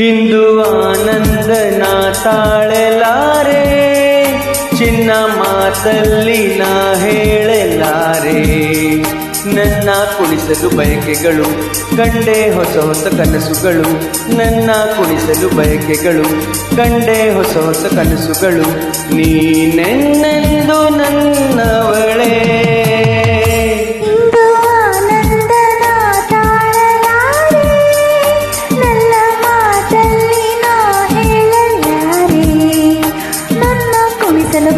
ಇಂದು ಆನಂದ ನಾ ತಾಳಲಾರೆ, ಚಿನ್ನ ಮಾತಲ್ಲಿ ನಾ ಹೇಳಲಾರೆ. ನನ್ನ ಕುಣಿಸಲು ಬಯಕೆಗಳು ಕಂಡೆ ಹೊಸ ಹೊಸ ಕನಸುಗಳು, ನನ್ನ ಕುಣಿಸಲು ಬಯಕೆಗಳು ಕಂಡೆ ಹೊಸ ಹೊಸ ಕನಸುಗಳು. ನೀನೆನ್ನೆಂದು ನನ್ನವಳೇ,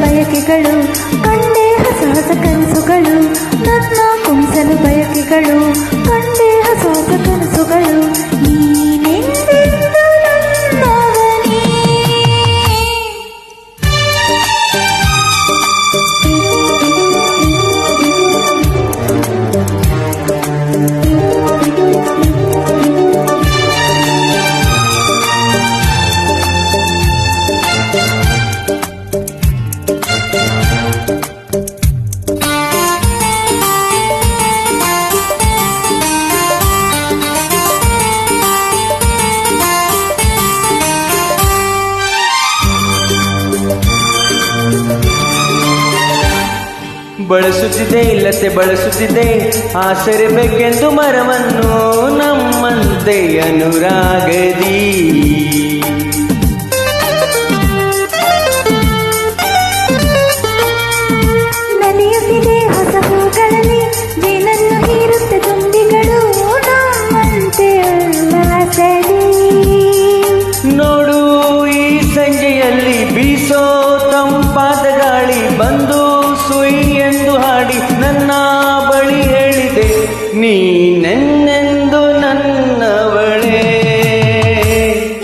ಬಯಕೆಗಳು ಕಂಡೆ ಹೊಸ ಹೊಸ ಕನಸುಗಳು, ನನ್ನ ಕುಣಿಸಲು ಬಯಕೆಗಳು ಕಂಡೆ ಹೊಸ ಹೊಸ ಕನಸುಗಳು. ನೀನೆಂದೆಂದು ನನ್ನವನೇ. ಬಳಸುತ್ತಿದೆ ಇಲ್ಲತೆ ಬಳಸುತ್ತಿದೆ ಆಸರೆ ಬೇಕೆಂದು ಮರವನ್ನು ನಮ್ಮಂತೆ ಅನುರಾಗದಿ. ನಲಿಯುತ್ತಿದೆ ಹೊಸ ಹೂಗಳಲ್ಲಿ ಜೇನನ್ನು ಹೀರುತ್ತೆ ತುಂಬಿಗಳು ನಮ್ಮಂತೆ ಉಲ್ಲಾಸದಿ. ನೋಡು ಈ ಸಂಜೆಯಲ್ಲಿ ಬೀಸೋ ತಂಪಾದ ಗಾಳಿ ಬಂದು ಸುಯಿ ಎಂದು ಹಾಡಿ ನನ್ನ ಬಳಿ ಹೇಳಿದೆ, ನೀನೆನ್ನೆಂದು ನನ್ನವಳೇ.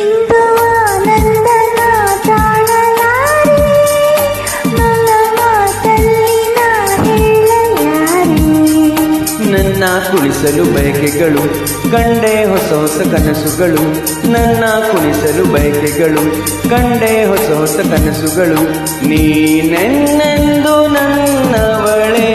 ಇಂದು ಆನಂದನ ತಾಳಲಾರೆ, ನನ್ನ ಮಾತಲ್ಲಿ ನಾ ಹೇಳಲಾರೆ. ನನ್ನ ಕುಣಿಸಲು ಬಯಕೆಗಳು ಕಂಡೆ ಹೊಸ ಹೊಸ ಕನಸುಗಳು, ನನ್ನ ಕುಣಿಸಲು ಬಯಕೆಗಳು ಕಂಡೆ ಹೊಸ ಹೊಸ ಕನಸುಗಳು. ನೀನೆನ್ನೆಂದು ನನ್ನವಳೇ.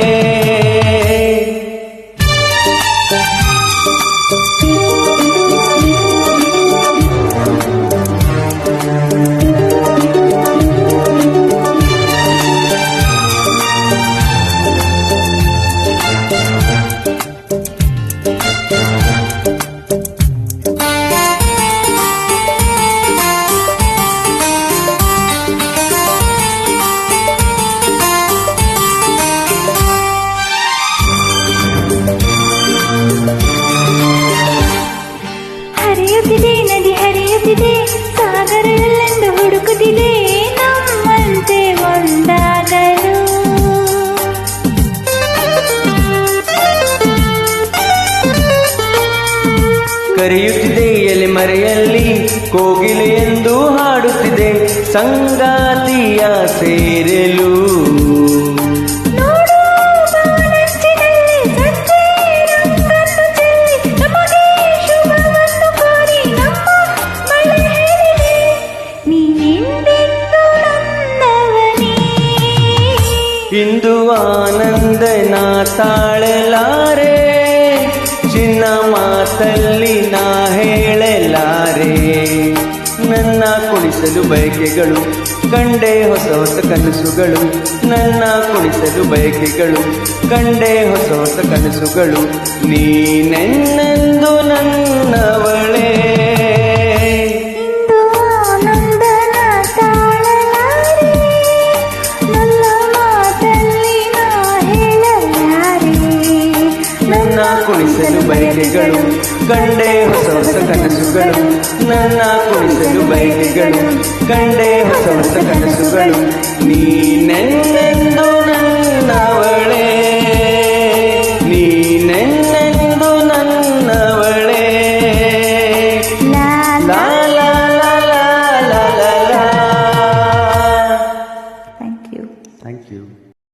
ಹರಿಯುತ್ತಿದೆ ನದಿ ಹರಿಯುತ್ತಿದೆ ಸಾಗರದಲ್ಲೆಂದು ಹುಡುಕುತ್ತಿದೆ ನಮ್ಮಂತೆ ಒಂದಾಗಲು. ಕರೆಯುತ್ತಿದೆ ಎಲೆ ಮರೆಯಲ್ಲಿ ಕೋಗಿಲೆ ಎಂದು ಹಾಡುತ್ತಿದೆ ಸಂಗಾತಿಯ ಸೇರಲು. ಇಂದು ಆನಂದ ನಾ ತಾಳಲಾರೆ, ಚಿನ್ನ ಮಾತಲ್ಲಿ ನಾ ಹೇಳಲಾರೆ. ನನ್ನ ಕುಣಿಸಲು ಬಯಕೆಗಳು ಕಂಡೆ ಹೊಸ ಹೊಸ ಕನಸುಗಳು, ನನ್ನ ಕುಣಿಸಲು ಬಯಕೆಗಳು ಕಂಡೆ ಹೊಸ ಹೊಸ ಕನಸುಗಳು. ನೀನೆನ್ನೆಂದು ನನ್ನವಳೇ. ಕುಣಿಸಲು ಬಯಕೆಗಳು ಕಂಡೆ ಹೊಸ ಹೊಸ ಕನಸುಗಳು, ನನ್ನ ಕುಣಿಸಲು ಬಯಕೆಗಳು ಕಂಡೆ ಹೊಸ ಹೊಸ ಕನಸುಗಳು. ನೀನೆನ್ನೆಂದು ನನ್ನ